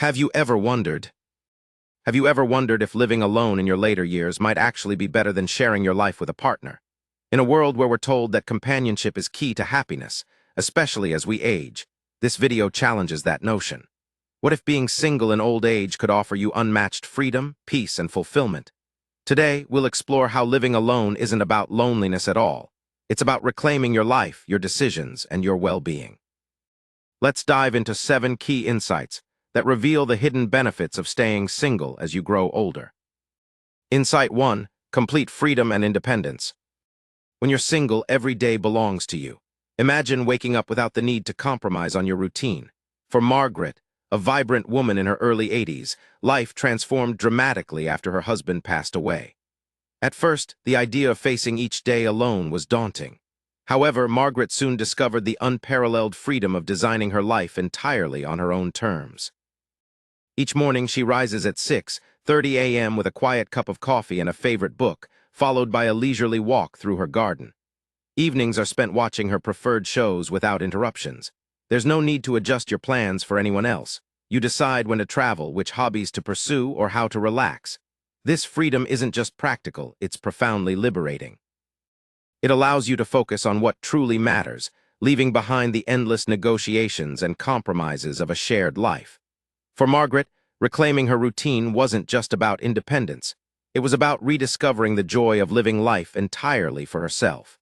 Have you ever wondered? Have you ever wondered if living alone in your later years might actually be better than sharing your life with a partner? In a world where we're told that companionship is key to happiness, especially as we age, this video challenges that notion. What if being single in old age could offer you unmatched freedom, peace, and fulfillment? Today, we'll explore how living alone isn't about loneliness at all. It's about reclaiming your life, your decisions, and your well-being. Let's dive into 7 key insights that reveal the hidden benefits of staying single as you grow older. Insight 1. Complete freedom and independence. When you're single, every day belongs to you. Imagine waking up without the need to compromise on your routine. For Margaret, a vibrant woman in her early 80s, life transformed dramatically after her husband passed away. At first, the idea of facing each day alone was daunting. However, Margaret soon discovered the unparalleled freedom of designing her life entirely on her own terms. Each morning, she rises at 6:30 a.m. with a quiet cup of coffee and a favorite book, followed by a leisurely walk through her garden. Evenings are spent watching her preferred shows without interruptions. There's no need to adjust your plans for anyone else. You decide when to travel, which hobbies to pursue, or how to relax. This freedom isn't just practical, it's profoundly liberating. It allows you to focus on what truly matters, leaving behind the endless negotiations and compromises of a shared life. For Margaret, reclaiming her routine wasn't just about independence. It was about rediscovering the joy of living life entirely for herself.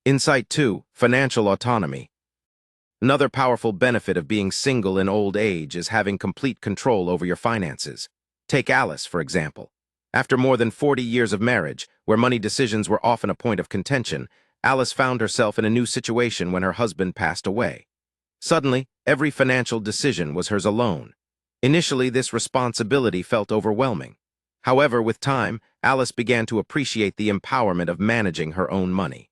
Insight 2. Financial autonomy. Another powerful benefit of being single in old age is having complete control over your finances. Take Alice, for example. After more than 40 years of marriage, where money decisions were often a point of contention, Alice found herself in a new situation when her husband passed away. Suddenly, every financial decision was hers alone. Initially, this responsibility felt overwhelming. However, with time, Alice began to appreciate the empowerment of managing her own money.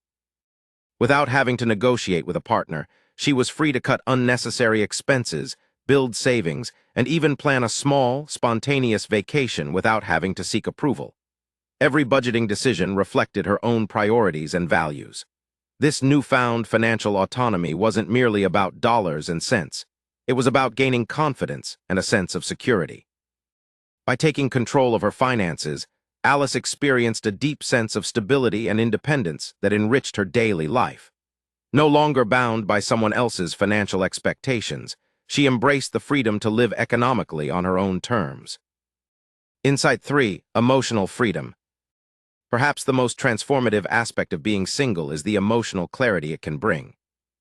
Without having to negotiate with a partner, she was free to cut unnecessary expenses, build savings, and even plan a small, spontaneous vacation without having to seek approval. Every budgeting decision reflected her own priorities and values. This newfound financial autonomy wasn't merely about dollars and cents. It was about gaining confidence and a sense of security. By taking control of her finances, Alice experienced a deep sense of stability and independence that enriched her daily life. No longer bound by someone else's financial expectations, she embraced the freedom to live economically on her own terms. Insight 3. Emotional freedom. Perhaps the most transformative aspect of being single is the emotional clarity it can bring.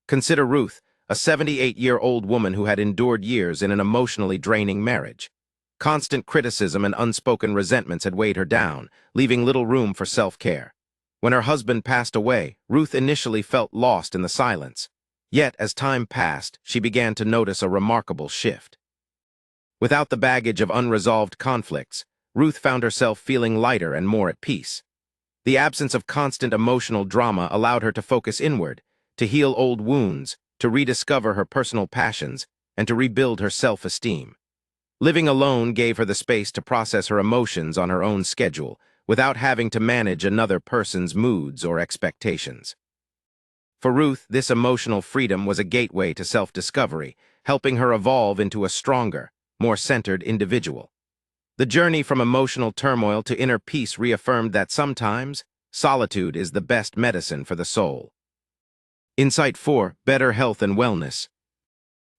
Consider Ruth, a 78-year-old woman who had endured years in an emotionally draining marriage. Constant criticism and unspoken resentments had weighed her down, leaving little room for self-care. When her husband passed away, Ruth initially felt lost in the silence. Yet, as time passed, she began to notice a remarkable shift. Without the baggage of unresolved conflicts, Ruth found herself feeling lighter and more at peace. The absence of constant emotional drama allowed her to focus inward, to heal old wounds, to rediscover her personal passions, and to rebuild her self-esteem. Living alone gave her the space to process her emotions on her own schedule, without having to manage another person's moods or expectations. For Ruth, this emotional freedom was a gateway to self-discovery, helping her evolve into a stronger, more centered individual. The journey from emotional turmoil to inner peace reaffirmed that sometimes, solitude is the best medicine for the soul. Insight 4. Better health and wellness.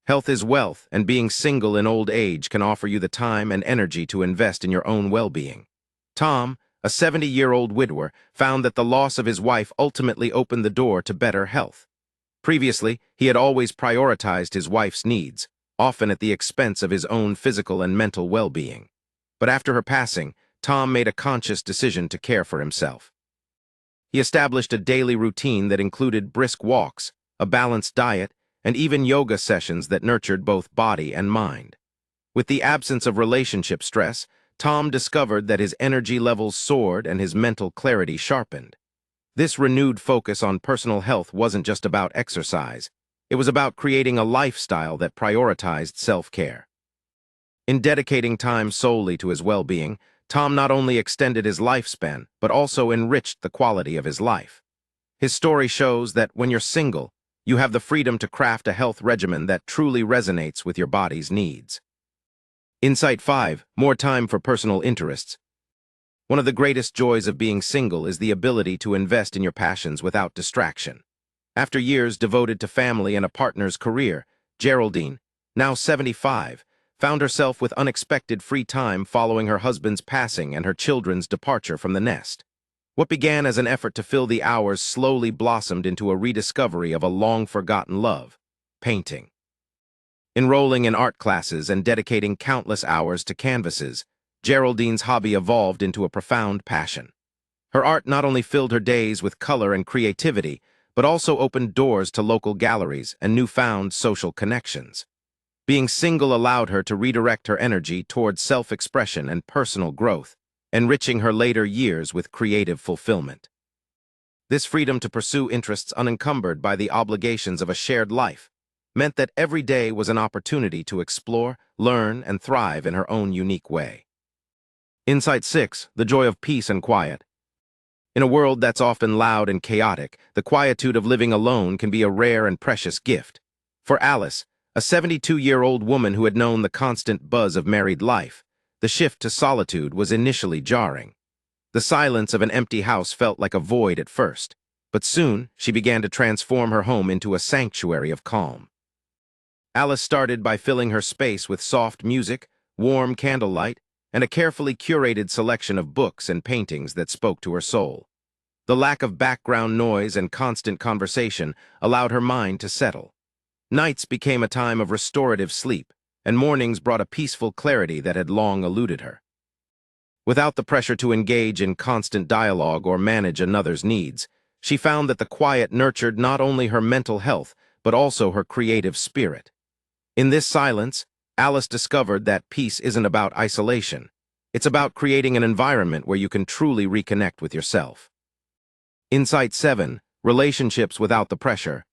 Health is wealth, and being single in old age can offer you the time and energy to invest in your own well-being. Tom, a 70-year-old widower, found that the loss of his wife ultimately opened the door to better health. Previously, he had always prioritized his wife's needs, often at the expense of his own physical and mental well-being. But after her passing, Tom made a conscious decision to care for himself. He established a daily routine that included brisk walks, a balanced diet, and even yoga sessions that nurtured both body and mind. With the absence of relationship stress, Tom discovered that his energy levels soared and his mental clarity sharpened. This renewed focus on personal health wasn't just about exercise. It was about creating a lifestyle that prioritized self-care. In dedicating time solely to his well-being, Tom not only extended his lifespan, but also enriched the quality of his life. His story shows that when you're single, you have the freedom to craft a health regimen that truly resonates with your body's needs. Insight 5. More time for personal interests. One of the greatest joys of being single is the ability to invest in your passions without distraction. After years devoted to family and a partner's career, Geraldine, now 75, found herself with unexpected free time following her husband's passing and her children's departure from the nest. What began as an effort to fill the hours slowly blossomed into a rediscovery of a long-forgotten love: painting. Enrolling in art classes and dedicating countless hours to canvases, Geraldine's hobby evolved into a profound passion. Her art not only filled her days with color and creativity, but also opened doors to local galleries and newfound social connections. Being single allowed her to redirect her energy towards self-expression and personal growth, enriching her later years with creative fulfillment. This freedom to pursue interests unencumbered by the obligations of a shared life meant that every day was an opportunity to explore, learn, and thrive in her own unique way. Insight 6. The joy of peace and quiet. In a world that's often loud and chaotic, the quietude of living alone can be a rare and precious gift. For Alice, a 72-year-old woman who had known the constant buzz of married life, the shift to solitude was initially jarring. The silence of an empty house felt like a void at first, but soon she began to transform her home into a sanctuary of calm. Alice started by filling her space with soft music, warm candlelight, and a carefully curated selection of books and paintings that spoke to her soul. The lack of background noise and constant conversation allowed her mind to settle. Nights became a time of restorative sleep, and mornings brought a peaceful clarity that had long eluded her. Without the pressure to engage in constant dialogue or manage another's needs, she found that the quiet nurtured not only her mental health, but also her creative spirit. In this silence, Alice discovered that peace isn't about isolation. It's about creating an environment where you can truly reconnect with yourself. Insight 7. Relationships without the pressure.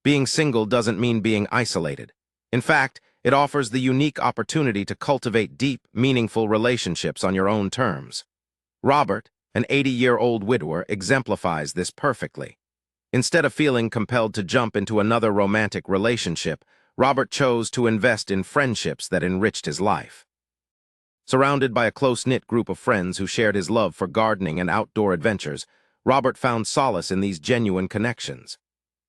Being single doesn't mean being isolated. In fact, it offers the unique opportunity to cultivate deep, meaningful relationships on your own terms. Robert, an 80-year-old widower, exemplifies this perfectly. Instead of feeling compelled to jump into another romantic relationship, Robert chose to invest in friendships that enriched his life. Surrounded by a close-knit group of friends who shared his love for gardening and outdoor adventures, Robert found solace in these genuine connections.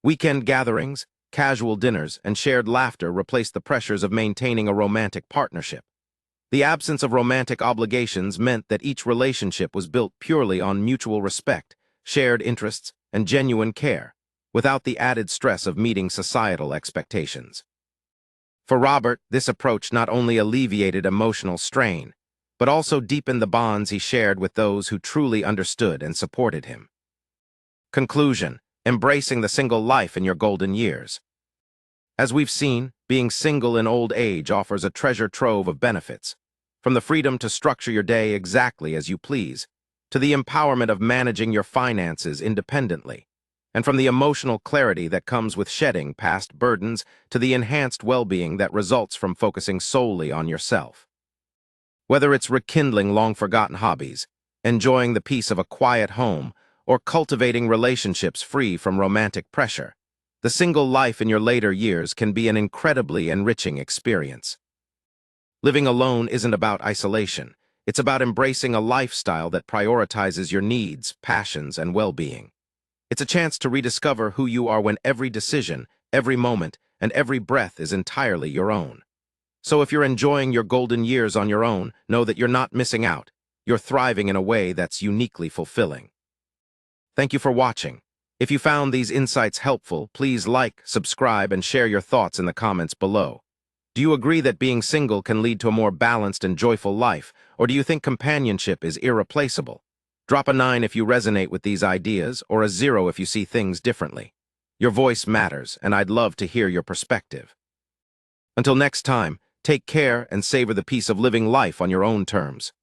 Weekend gatherings, casual dinners, and shared laughter replaced the pressures of maintaining a romantic partnership. The absence of romantic obligations meant that each relationship was built purely on mutual respect, shared interests, and genuine care, without the added stress of meeting societal expectations. For Robert, this approach not only alleviated emotional strain, but also deepened the bonds he shared with those who truly understood and supported him. Conclusion: embracing the single life in your golden years. As we've seen, being single in old age offers a treasure trove of benefits, from the freedom to structure your day exactly as you please, to the empowerment of managing your finances independently, and from the emotional clarity that comes with shedding past burdens to the enhanced well-being that results from focusing solely on yourself. Whether it's rekindling long-forgotten hobbies, enjoying the peace of a quiet home, or cultivating relationships free from romantic pressure, the single life in your later years can be an incredibly enriching experience. Living alone isn't about isolation. It's about embracing a lifestyle that prioritizes your needs, passions, and well-being. It's a chance to rediscover who you are when every decision, every moment, and every breath is entirely your own. So if you're enjoying your golden years on your own, know that you're not missing out. You're thriving in a way that's uniquely fulfilling. Thank you for watching. If you found these insights helpful, please like, subscribe, and share your thoughts in the comments below. Do you agree that being single can lead to a more balanced and joyful life, or do you think companionship is irreplaceable? Drop a 9 if you resonate with these ideas, or a 0 if you see things differently. Your voice matters, and I'd love to hear your perspective. Until next time, take care and savor the peace of living life on your own terms.